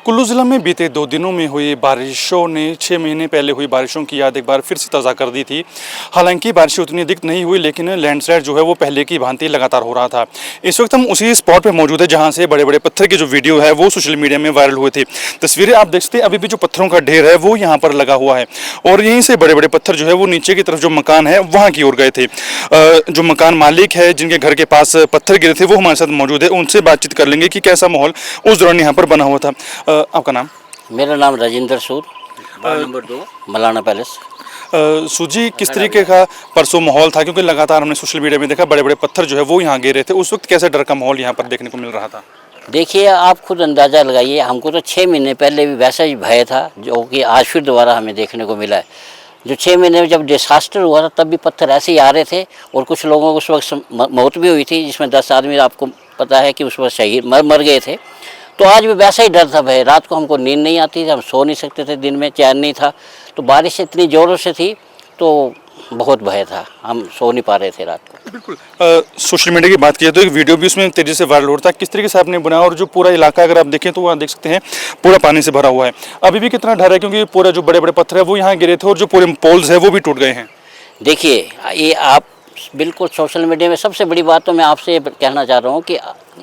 कुल्लू जिला में बीते 2 दिनों में हुई बारिशों ने 6 महीने पहले हुई बारिशों की याद एक बार फिर से ताज़ा कर दी थी। हालांकि बारिशें उतनी अधिक नहीं हुई, लेकिन लैंडस्लाइड जो है वो पहले की भांति लगातार हो रहा था। इस वक्त हम उसी स्पॉट पे मौजूद है जहां से बड़े बड़े पत्थर की जो वीडियो है वो सोशल मीडिया में वायरल हुए थे। तस्वीरें आप देख सकते हैं, अभी भी जो पत्थरों का ढेर है वो यहाँ पर लगा हुआ है और यहीं से बड़े बड़े पत्थर जो है वो नीचे की तरफ जो मकान है वहाँ की ओर गए थे। जो मकान मालिक है जिनके घर के पास पत्थर गिरे थे वो हमारे साथ मौजूद है, उनसे बातचीत कर लेंगे कि कैसा माहौल उस दौरान यहाँ पर बना हुआ था। आपका नाम? मेरा नाम राजेंद्र सूद, वार्ड नंबर 2, मलाना पैलेस। सूजी, किस तरीके का परसों माहौल था, क्योंकि लगातार हमने सोशल मीडिया में देखा बड़े बड़े पत्थर जो है वो यहाँ गिरे थे, उस वक्त कैसे डर का माहौल यहाँ पर देखने को मिल रहा था? देखिए, आप खुद अंदाज़ा लगाइए, हमको तो 6 महीने पहले भी वैसा ही भय था जो कि आज फिर दोबारा हमें देखने को मिला है। जो 6 महीने में जब डिसास्टर हुआ था तब भी पत्थर ऐसे ही आ रहे थे और कुछ लोगों को उस वक्त मौत भी हुई थी, जिसमें 10 आदमी आपको पता है कि उस वक्त शहीद मर गए थे। तो आज भी वैसा ही डर था भय। रात को हमको नींद नहीं आती थी, हम सो नहीं सकते थे, दिन में चैन नहीं था। तो बारिश इतनी ज़ोरों से थी तो बहुत भय था, हम सो नहीं पा रहे थे रात को। बिल्कुल। सोशल मीडिया की बात की तो एक वीडियो भी उसमें तेज़ी से वायरल हो रहा था। किस तरीके से आपने बनाया और जो पूरा इलाका अगर आप देखें तो वहाँ देख सकते हैं पूरा पानी से भरा हुआ है। अभी भी कितना डर है, क्योंकि पूरा जो बड़े बड़े पत्थर है वो यहाँ गिरे थे और जो पूरे पोल्स है वो भी टूट गए हैं। देखिए, ये आप बिल्कुल सोशल मीडिया में सबसे बड़ी बात तो मैं आपसे ये कहना चाह रहा हूँ कि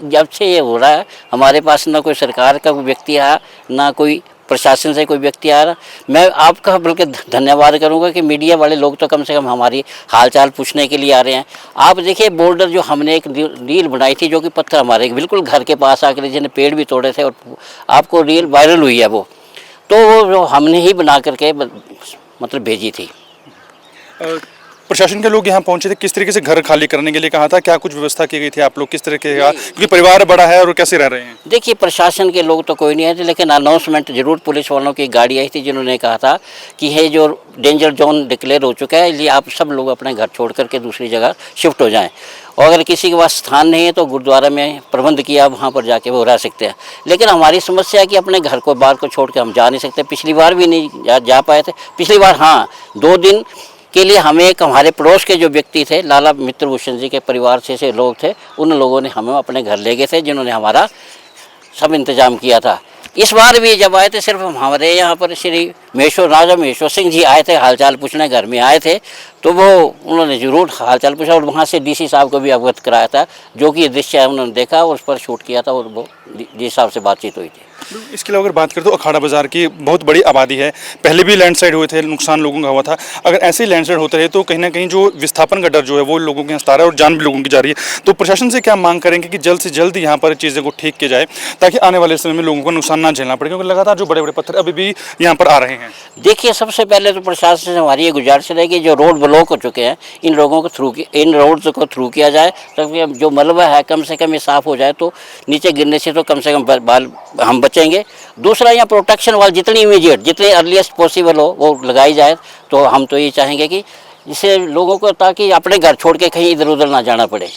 जब से ये हो रहा है हमारे पास ना कोई सरकार का कोई व्यक्ति आया, ना कोई प्रशासन से कोई व्यक्ति आ रहा। मैं आपका बल्कि धन्यवाद करूंगा कि मीडिया वाले लोग तो कम से कम हमारी हालचाल पूछने के लिए आ रहे हैं। आप देखिए, बॉर्डर जो हमने एक रील बनाई थी जो कि पत्थर हमारे बिल्कुल घर के पास आकर जिन्हें पेड़ भी तोड़े थे और आपको रील वायरल हुई है वो, तो वो हमने ही बना करके मतलब भेजी थी। प्रशासन के लोग यहाँ पहुंचे थे, किस तरीके से घर खाली करने के लिए कहा था, क्या कुछ व्यवस्था की गई थी? आप लोग किस तरीके का, क्योंकि परिवार बड़ा है और कैसे रह रहे हैं? देखिए, प्रशासन के लोग तो कोई नहीं आए थे, लेकिन अनाउंसमेंट जरूर पुलिस वालों की गाड़ी आई थी जिन्होंने कहा था कि ये जो डेंजर जोन डिक्लेयर हो चुका है, इसलिए आप सब लोग अपने घर छोड़ करके दूसरी जगह शिफ्ट हो जाएं। और अगर किसी के पास स्थान नहीं है तो गुरुद्वारा में प्रबंध किया, वहाँ पर जाके वो रह सकते हैं। लेकिन हमारी समस्या है कि अपने घर को बाहर को छोड़ के हम जा नहीं सकते। पिछली बार भी नहीं जा पाए थे। पिछली बार हाँ, 2 दिन के लिए हमें एक हमारे पड़ोस के जो व्यक्ति थे, लाला मित्रभूषण जी के परिवार से लोग थे, उन लोगों ने हमें अपने घर ले गए थे, जिन्होंने हमारा सब इंतजाम किया था। इस बार भी जब आए थे, सिर्फ हमारे यहाँ पर श्री राजा महेश्वर सिंह जी आए थे, हालचाल पूछने घर में आए थे, तो वो उन्होंने ज़रूर हालचाल पूछा और वहाँ से डीसी साहब को भी अवगत कराया था, जो कि ये दृश्य है उन्होंने देखा और उस पर शूट किया था और वो डी साहब से बातचीत हुई थी। इसके अलावा अगर बात करें तो अखाड़ा बाजार की बहुत बड़ी आबादी है, पहले भी लैंडस्लाइड हुए थे, नुकसान लोगों का हुआ था। अगर ऐसे ही लैंडस्लाइड होते रहे तो कहीं ना कहीं जो विस्थापन का डर जो है वो लोगों के यहाँ सता रहा है और जान भी लोगों की जा रही है। तो प्रशासन से क्या मांग करेंगे कि जल्द से जल्द यहाँ पर चीज़ों को ठीक किया जाए, ताकि आने वाले समय में लोगों को नुकसान ना झेलना पड़े, क्योंकि लगातार जो बड़े बड़े पत्थर अभी भी यहाँ पर आ रहे हैं। देखिए, सबसे पहले तो प्रशासन से हमारी ये गुजारिश है कि जो रोड ब्लॉक हो चुके हैं, इन रोड्स को थ्रू किया जाए, ताकि जो मलबा है कम से कम ये साफ़ हो जाए, तो नीचे गिरने से तो कम से कम बाल हम बचेंगे। दूसरा, यहाँ प्रोटेक्शन वाल जितनी इमीडिएट, जितने अर्लीस्ट पॉसिबल हो वो लगाई जाए। तो हम तो ये चाहेंगे कि जिससे लोगों को, ताकि अपने घर छोड़ के कहीं इधर उधर ना जाना पड़े।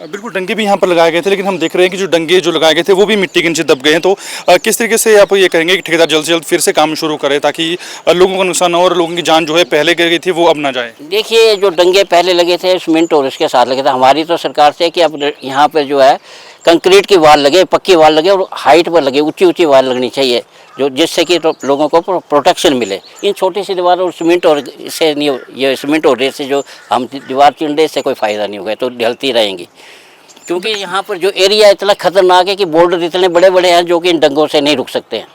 बिल्कुल, डंगे भी यहाँ पर लगाए गए थे, लेकिन हम देख रहे हैं कि जो डंगे जो लगाए गए थे वो भी मिट्टी के नीचे दब गए हैं। तो किस तरीके से आप ये कहेंगे कि ठेकेदार जल्द से जल्द फिर से काम शुरू करे, ताकि लोगों का नुकसान हो और लोगों की जान जो है पहले गई थी वो अब ना जाए? देखिए, जो डंगे पहले लगे थे सीमेंट और इसके साथ लगे थे, हमारी तो सरकार से कि अब यहाँ पर जो है कंक्रीट की वाल लगे, पक्की वाल लगे और हाइट पर लगे, ऊंची ऊंची वाल लगनी चाहिए, जो जिससे कि तो लोगों को प्रोटेक्शन मिले। इन छोटी सी दीवार और सीमेंट और इससे नहीं, ये सीमेंट और रेत से जो हम दीवार चिंडे, इससे कोई फ़ायदा नहीं होगा, तो ढलती रहेंगी। क्योंकि यहाँ पर जो एरिया इतना खतरनाक है कि बॉर्डर इतने बड़े बड़े हैं जो कि इन डंगों से नहीं रुक सकते हैं।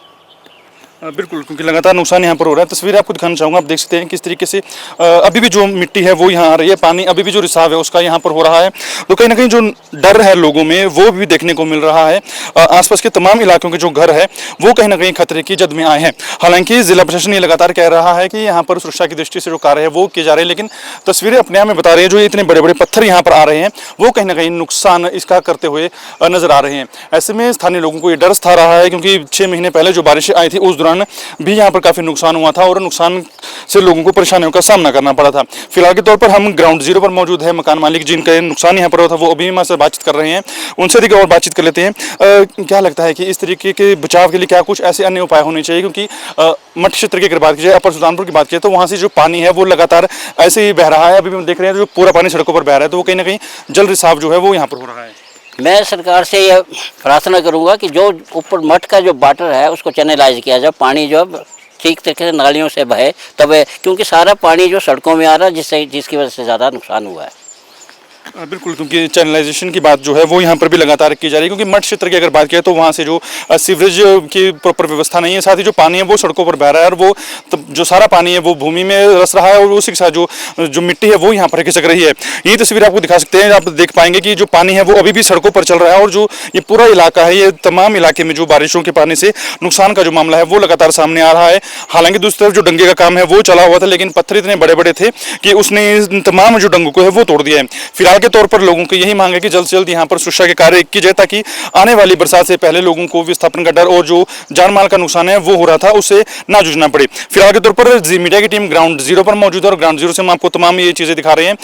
बिल्कुल, क्योंकि लगातार नुकसान यहाँ पर हो रहा है। तस्वीरें आपको दिखाना चाहूँगा, आप देख सकते हैं किस तरीके से अभी भी जो मिट्टी है वो यहाँ आ रही है, पानी अभी भी जो रिसाव है उसका यहाँ पर हो रहा है। तो कहीं ना कहीं जो डर है लोगों में वो भी देखने को मिल रहा है। आसपास के तमाम इलाकों के जो घर है वो कहीं ना कहीं खतरे की जद में आए हैं। हालांकि जिला प्रशासन ये लगातार कह रहा है कि यहाँ पर सुरक्षा की दृष्टि से जो कार्य है वो किए जा रहे हैं, लेकिन तस्वीरें अपने आप में बता रही है जो इतने बड़े बड़े पत्थर यहाँ पर आ रहे हैं वो कहीं ना कहीं नुकसान इसका करते हुए नजर आ रहे हैं। ऐसे में स्थानीय लोगों को ये डर सता रहा है, क्योंकि 6 महीने पहले जो बारिशें आई थी उस दौरान भी यहाँ पर काफ़ी नुकसान हुआ था और नुकसान से लोगों को परेशानियों का सामना करना पड़ा था। फिलहाल के तौर पर हम ग्राउंड जीरो पर मौजूद है। मकान मालिक जिनका नुकसान यहाँ पर हुआ था वो अभी हमारे साथ बातचीत कर रहे हैं, उनसे अधिक और बातचीत कर लेते हैं। क्या लगता है कि इस तरीके के बचाव के लिए क्या कुछ ऐसे अन्य उपाय होने चाहिए? क्योंकि मठ क्षेत्र की अगर बात की जाए, अपर सुल्तानपुर की बात की जाए, तो वहाँ से जो पानी है वो लगातार ऐसे ही बह रहा है। अभी हम देख रहे हैं जो पूरा पानी सड़कों पर बह रहा है, तो वो कहीं ना कहीं जल रिसाव जो है वो यहाँ पर हो रहा है। मैं सरकार से ये प्रार्थना करूंगा कि जो ऊपर मठ का जो वाटर है उसको चैनलाइज किया जाए, पानी जो है ठीक तरीके से नालियों से बहे, तब क्योंकि सारा पानी जो सड़कों में आ रहा है जिसकी वजह से ज़्यादा नुकसान हुआ है। बिल्कुल, क्योंकि चैनलाइजेशन की बात जो है वो यहाँ पर भी लगातार की जा रही है, क्योंकि मठ क्षेत्र की अगर बात करें तो वहाँ से जो सीवरेज की प्रॉपर व्यवस्था नहीं है, साथ ही जो पानी है वो सड़कों पर बह रहा है, और वो जो सारा पानी है वो भूमि में रस रहा है, और उसी के साथ जो मिट्टी है वो यहाँ पर खिसक रही है। ये तस्वीर आपको दिखा सकते हैं, आप देख पाएंगे कि जो पानी है वो अभी भी सड़कों पर चल रहा है, और जो ये पूरा इलाका है, ये तमाम इलाके में जो बारिशों के पानी से नुकसान का जो मामला है वो लगातार सामने आ रहा है। हालांकि दूसरी तरफ जो डंगे का काम है वो चला हुआ था, लेकिन पत्थर इतने बड़े बड़े थे कि उसने इन तमाम जो डंगों को है वो तोड़ दिया है। फिलहाल के तौर पर लोगों की यही मांग है कि जल्द से जल्द यहाँ पर सुरक्षा के कार्य किए जाए, ताकि आने वाली बरसात से पहले लोगों को विस्थापन का डर और जो जान माल का नुकसान है वो हो रहा था उससे ना जूझना पड़े। फिलहाल के तौर पर जी मीडिया की टीम ग्राउंड जीरो पर मौजूद है, और ग्राउंड जीरो से हम आपको तमाम ये चीजें दिखा रहे हैं।